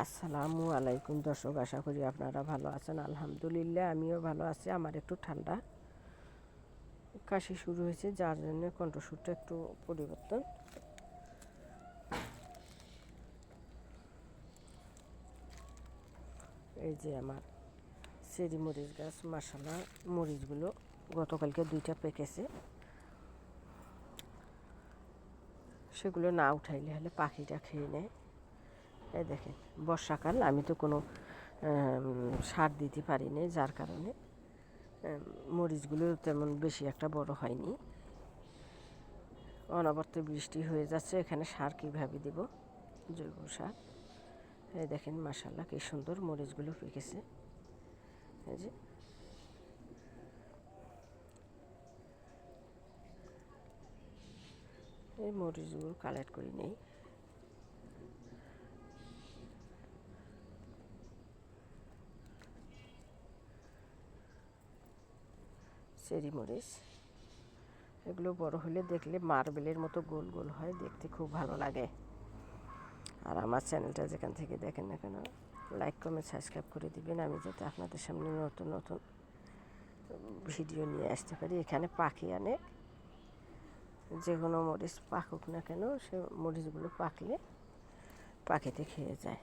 আসসালামু আলাইকুম দর্শক, আশা করি আপনারা ভালো আছেন। আলহামদুলিল্লাহ আমিও ভালো আছি। আমার একটু ঠান্ডা কাশি শুরু হয়েছে, যার জন্য কণ্ঠস্বরটা একটু পরিবর্তন। এই যে আমার চেরি মরিচ গাছ, মাশাআল্লাহ মরিচগুলো গতকালকে 2টা পেকেছে। সেগুলো না উঠাইলে হলে পাখিটা খেয়ে নেয়। এই দেখেন, বর্ষাকাল, আমি তো কোনো সার দিতে পারিনি, যার কারণে মরিচগুলো তেমন বেশি একটা বড় হয়নি। অনবরত বৃষ্টি হয়ে যাচ্ছে, এখানে সার কীভাবে দেব? জৈব সার। এই দেখেন মাশাআল্লাহ কি সুন্দর মরিচগুলো পেকেছে। এই যে এই মরিচগুলো কালেক্ট করে নেই। চেরি মরিচ এগুলো বড় হলে দেখলে মার্বেলের মতো গোল গোল হয়, দেখতে খুব ভালো লাগে। আর আমার চ্যানেলটা যেখান থেকে দেখেন না কেন, লাইক কমেন্ট সাবস্ক্রাইব করে দিবেন, আমি যাতে আপনাদের সামনে নতুন নতুন ভিডিও নিয়ে আসতে পারি। এখানে পাখি আনে, যে কোনো মরিচ পাকুক না কেন, সে মরিচগুলো পাকলে পাখিতে খেয়ে যায়।